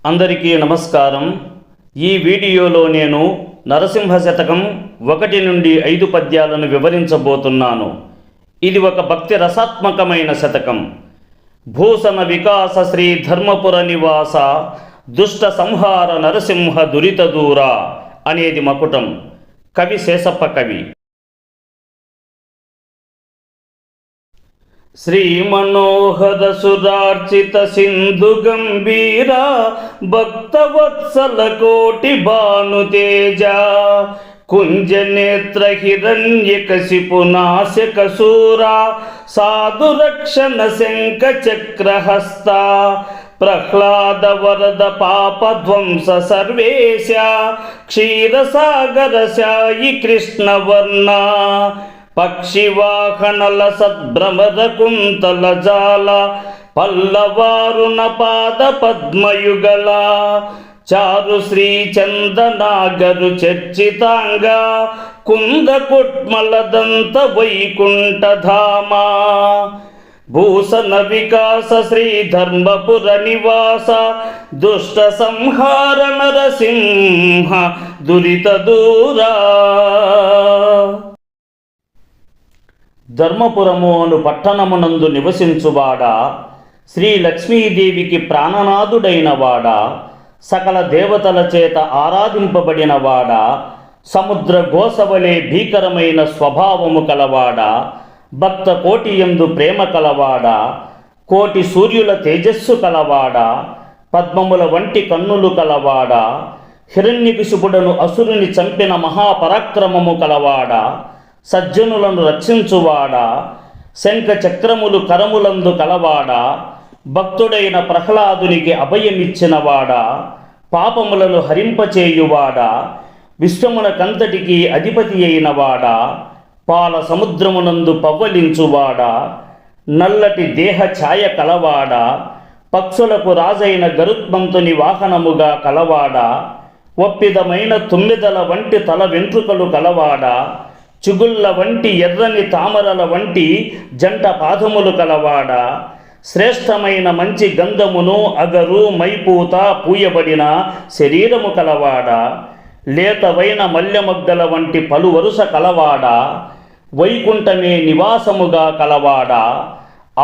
అందరికీ నమస్కారం. ఈ వీడియోలో నేను నరసింహ శతకం 1 నుండి 5 పద్యాలను వివరించబోతున్నాను. ఇది ఒక భక్తి రసాత్మకమైన శతకం. భూషణ వికాస శ్రీ ధర్మపుర నివాస దుష్ట సంహార నరసింహ దురిత దూర అనేది మకుటం. కవి శేషప్ప కవి. శ్రీ మనోహర సురార్చిత సింధు గంభీర భక్తవత్సల కోటి భానుతేజ కుంజ నేత్ర హిరణ్యకశిపు నాశక శూరా సాధు రక్షణ శంఖ చక్రహస్త ప్రహ్లాద వరద పాప ధ్వంస సర్వేశ క్షీరసాగర శాయి కృష్ణవర్ణ పక్షివాహనల సద్భ్రమర కుంతల జాల పల్లవారుణ పాద పద్మయుగల చారు శ్రీ చందనాగరు చర్చితాంగ కుంద కుట్మల దంత వైకుంఠధామ భూషణ వికాస శ్రీ ధర్మపుర నివాస దుష్ట సంహార నరసింహ దురిత దూరా. ధర్మపురము అను పట్టణమునందు నివసించువాడా, శ్రీ లక్ష్మీదేవికి ప్రాణనాథుడైనవాడా, సకల దేవతల చేత ఆరాధింపబడినవాడా, సముద్ర ఘోషవలే భీకరమైన స్వభావము కలవాడా, భక్త కోటియందు ప్రేమ కలవాడా, కోటి సూర్యుల తేజస్సు కలవాడా, పద్మముల వంటి కన్నులు కలవాడా, హిరణ్యకశిపుడను అసురుని చంపిన మహాపరాక్రమము కలవాడా, సజ్జనులను రక్షించువాడా, శంఖ చక్రములు కరములందు కలవాడా, భక్తుడైన ప్రహ్లాదునికి అభయమిచ్చినవాడా, పాపములను హరింపచేయువాడా, విశ్వమునకంతటికి అధిపతి అయినవాడా, పాల సముద్రమునందు పవ్వలించువాడా, నల్లటి దేహ ఛాయ కలవాడా, పక్షులకు రాజైన గరుత్మంతుని వాహనముగా కలవాడా, ఒప్పిదమైన తుమ్మిదల వంటి తల వెంట్రుకలు కలవాడా, చిగుళ్ళ వంటి ఎర్రని తామరల వంటి జంట పాదములు కలవాడా, శ్రేష్టమైన మంచి గంధమును అగరు మైపూత పూయబడిన శరీరము కలవాడా, లేతవైన మల్లెమొగ్గల వంటి పలు వరుస కలవాడా, వైకుంఠమే నివాసముగా కలవాడా,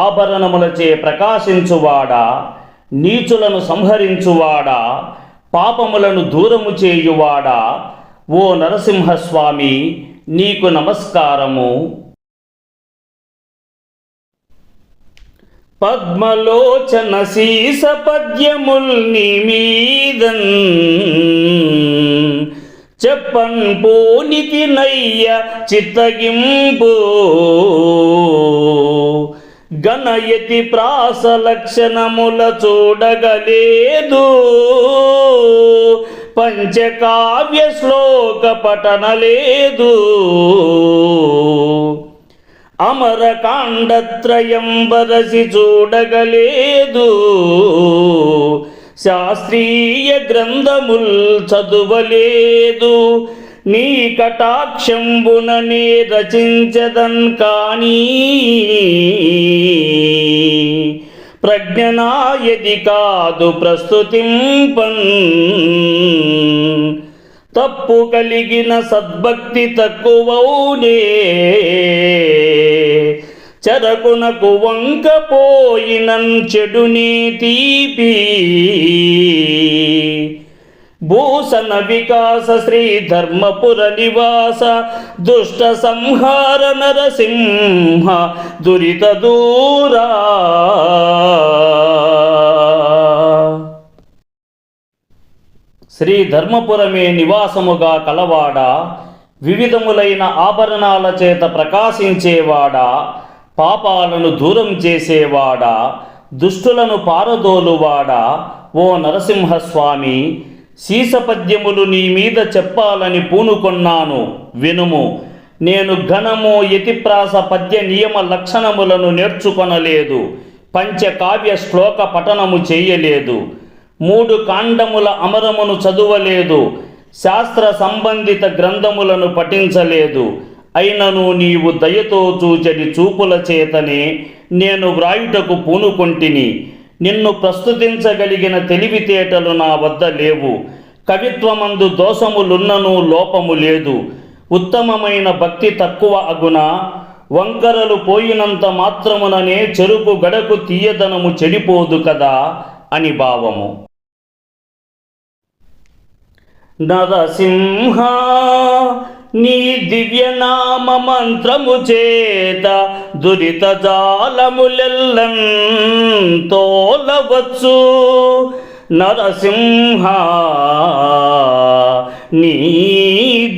ఆభరణములచే ప్రకాశించువాడా, నీచులను సంహరించువాడా, పాపములను దూరము చేయువాడా, ఓ నరసింహస్వామి నీకు నమస్కారము. పద్మలోచన శీస పద్యముల్ నీ మీదన్ చెప్పన్ పోనికి నయ్య చిత్తగింపు గణయతి ప్రాస లక్షణముల చూడగలేదు పంచకావ్య శ్లోక పఠనలేదు అమరకాండత్రయం బరసి చూడగలేదు శాస్త్రీయ గ్రంథముల్ చదువలేదు నీ కటాక్షంబుననే రచించదన్ కానీ ప్రజ్ఞనాయది కాదు ప్రస్తుతింపన్ తప్పు కలిగిన సద్భక్తి తక్కువౌనే చరకునకు వంకపోయినన్ చెడుని తీపి భూషణ వికాస శ్రీ ధర్మపుర నివాస దుష్ట సంహార నరసింహ దురిత దూరా. శ్రీ ధర్మపురమే నివాసముగా కలవాడా, వివిధములైన ఆభరణాల చేత ప్రకాశించేవాడా, పాపాలను దూరం చేసేవాడా, దుష్టులను పారదోలువాడా, ఓ నరసింహస్వామి శీసపద్యములు నీ మీద చెప్పాలని పూనుకొన్నాను వినుము. నేను ఘనము యతిప్రాస పద్య నియమ లక్షణములను నేర్చుకొనలేదు, పంచకావ్య శ్లోక పఠనము చేయలేదు, 3 కాండముల అమరమును చదువలేదు, శాస్త్ర సంబంధిత గ్రంథములను పఠించలేదు. అయినను నీవు దయతో చూచడి చూపుల చేతనే నేను వ్రాయుటకు పూనుకొంటిని. నిన్ను ప్రస్తుతించగలిగిన తెలివితేటలు నా వద్ద లేవు. కవిత్వమందు దోషములున్నను లోపము లేదు. ఉత్తమమైన భక్తి తక్కువ అగున, వంకరలు పోయినంత మాత్రముననే చెరుకు గడకు తీయదనము చెడిపోదు కదా అని భావము. నరసింహ నీ దివ్యనామ మంత్రము చేత దురిత జాలములెల్లం తోలవచ్చు. నరసింహ నీ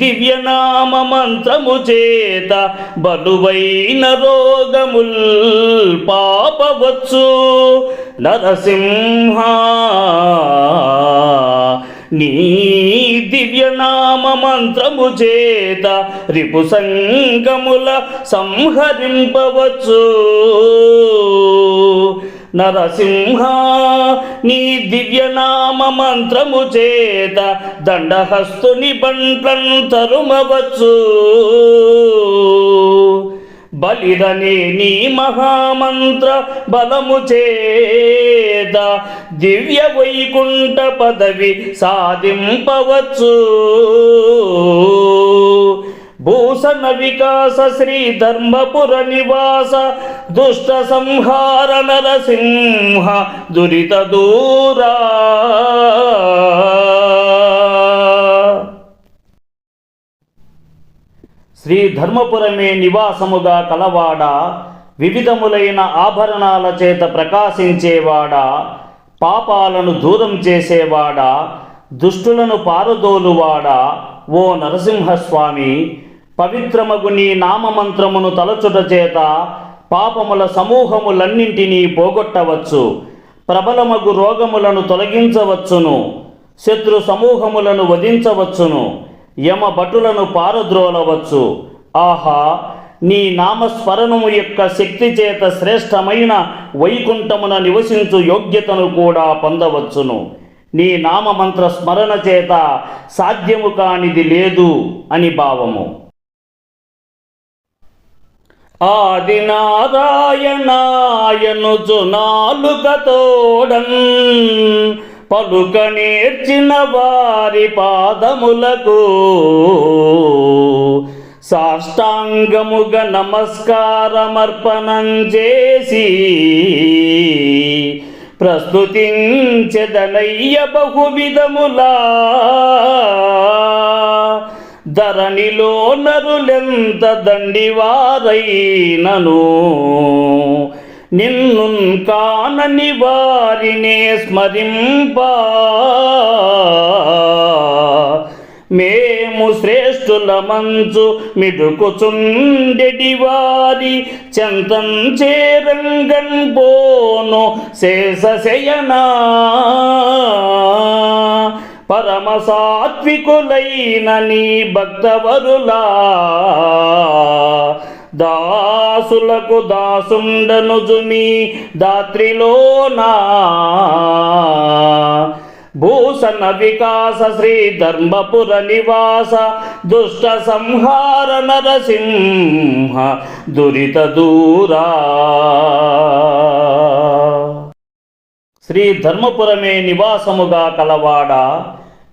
దివ్యనామ మంత్రము చేత బలువైన రోగముల్ పాపవచ్చు. నరసింహ నీ దివ్యనామ మంత్రము చేత రిపు సంగముల సంహరింపవచ్చు. నరసింహ నీ దివ్యనామ మంత్రము చేత దండహస్తుని బంట్లం తరుమవచ్చు. బలిరనే నీ మహామంత్ర బలము చేత దివ్య వైకుంఠ పదవి సాధింపవచ్చు. భూషణ వికాస శ్రీ ధర్మపుర నివాస దుష్ట సంహార నరసింహ దురిత దూరా. శ్రీ ధర్మపురమే నివాసముగా కలవాడా, వివిధములైన ఆభరణాల చేత ప్రకాశించేవాడా, పాపాలను దూరం చేసేవాడా, దుష్టులను పారదోలువాడా, ఓ నరసింహస్వామి, పవిత్రమగు నీ నామమంత్రమును తలచుట చేత పాపముల సమూహములన్నింటినీ పోగొట్టవచ్చు. ప్రబలమగు రోగములను తొలగించవచ్చును. శత్రు సమూహములను వధించవచ్చును. యమ భటులను పారద్రోలవచ్చు. ఆహా, నీ నామస్మరణము యొక్క శక్తి చేత శ్రేష్టమైన వైకుంఠమున నివసించు యోగ్యతను కూడా పొందవచ్చును. నీ నామమంత్ర స్మరణ చేత సాధ్యము కానిది లేదు అని భావము. ఆది నారాయణాయనుచు నాలుకతోడన్ పలుక నేర్చిన వారి పాదములకు సాష్టాంగముగ నమస్కారమర్పణం చేసి ప్రస్తుతించెదనయ్య బహువిధములా. ధరణిలో నరులెంత దండివారైనను నిన్ను కానని వారినే స్మరింపా. మేము శ్రేష్ఠుల మంచు మిడుకుచుండెడి వారి చెంతం చేరంగన్ పోను శేషశయనా. పరమ సాత్వికులైన నీ భక్తవరులా దాసులకు దాసుండను జుమి దాత్రిలోనా. భూషణ వికాస శ్రీ ధర్మపుర నివాస దుష్ట సంహార నరసింహ దురిత దూరా. శ్రీ ధర్మపురమే నివాసముగా కలవాడా,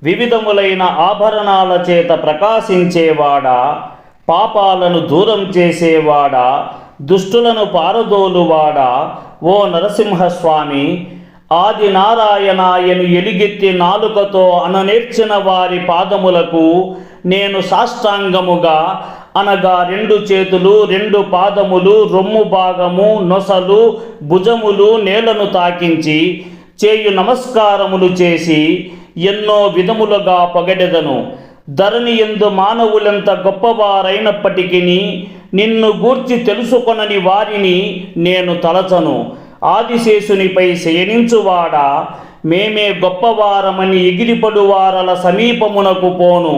వివిధములైన ఆభరణాల చేత ప్రకాశించేవాడా, పాపాలను దూరం చేసేవాడా, దుష్టులను పారదోలువాడా, ఓ నరసింహస్వామి, ఆది నారాయణాయను ఎలుగెత్తి నాలుకతో అననేర్చిన వారి పాదములకు నేను సాష్టాంగముగా, అనగా 2 చేతులు, 2 పాదములు, రొమ్ము భాగము, నొసలు, భుజములు నేలను తాకించి చేయు నమస్కారములు చేసి ఎన్నో విధములుగా పొగడెదను. ధరణి యందు మానవులెంత గొప్పవారైనప్పటికీ నిన్ను గూర్చి తెలుసుకొనని వారిని నేను తలచను. ఆదిశేషునిపై శయనించువాడా, మేమే గొప్పవారమని ఎగిరిపడువారల సమీపమునకు పోను.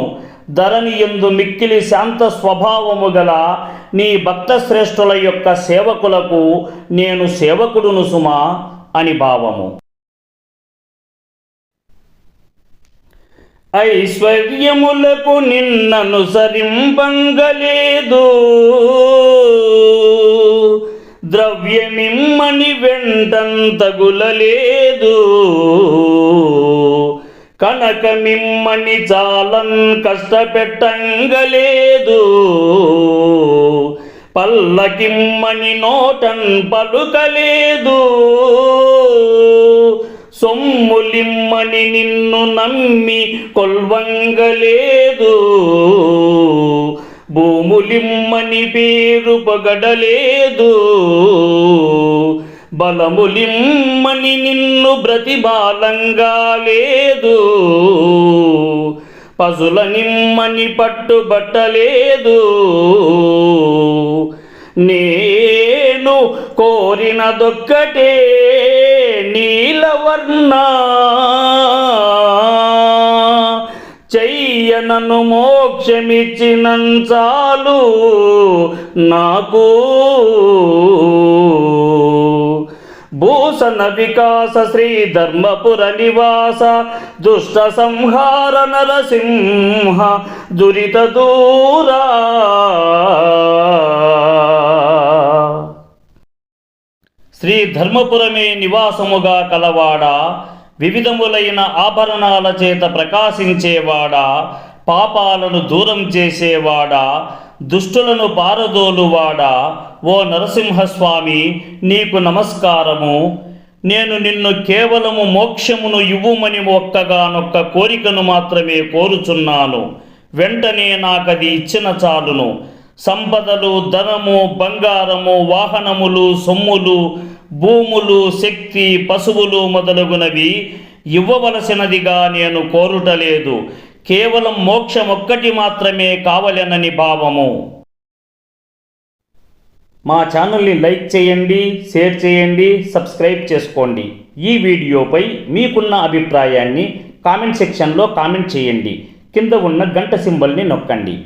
ధరణి యందు మిక్కిలి శాంత స్వభావము గల నీ భక్త శ్రేష్ఠుల యొక్క సేవకులకు నేను సేవకుడును సుమా అని భావము. ఐశ్వర్యములకు నిన్ననుసరింపంగలేదు, ద్రవ్యమిమ్మని వెంటంతగులలేదు, కనకమిమ్మని చాలన్ కష్టపెట్టంగలేదు, పల్లకిమ్మని నోటన్ పలుకలేదు, సొమ్ములిమ్మని నిన్ను నమ్మి కొల్వంగలేదు, భూములిమ్మని పేరు పొగడలేదు, బలములిమ్మని నిన్ను బ్రతిబాలంగా లేదు, పశులనిమ్మని పట్టుబట్టలేదు, నేను కోరినదొక్కటే నీలవర్ణ, చెయ్యనను మోక్షమిచ్చినంచాలు నాకు, భూషణ వికాస శ్రీ ధర్మపుర నివాస, దుష్ట సంహార నరసింహ దురిత దూరా. శ్రీ ధర్మపురమే నివాసముగా కలవాడా, వివిధములైన ఆభరణాల చేత ప్రకాశించేవాడా, పాపాలను దూరం చేసేవాడా, దుష్టులను పారదోలువాడా, ఓ నరసింహస్వామి నీకు నమస్కారము. నేను నిన్ను కేవలము మోక్షమును ఇవ్వుమని ఒక్కగానొక్క కోరికను మాత్రమే కోరుచున్నాను. వెంటనే నాకది ఇచ్చిన చాలును. సంపదలు, ధనము, బంగారము, వాహనములు, సొమ్ములు, భూములు, శక్తి, పశువులు మొదలగునవి ఇవ్వవలసినదిగా నేను కోరుటలేదు. కేవలం మోక్షమొక్కటి మాత్రమే కావలెనని భావము. మా ఛానల్ని లైక్ చేయండి, షేర్ చేయండి, సబ్స్క్రైబ్ చేసుకోండి. ఈ వీడియోపై మీకున్న అభిప్రాయాన్ని కామెంట్ సెక్షన్లో కామెంట్ చేయండి. కింద ఉన్న గంట సింబల్ని నొక్కండి.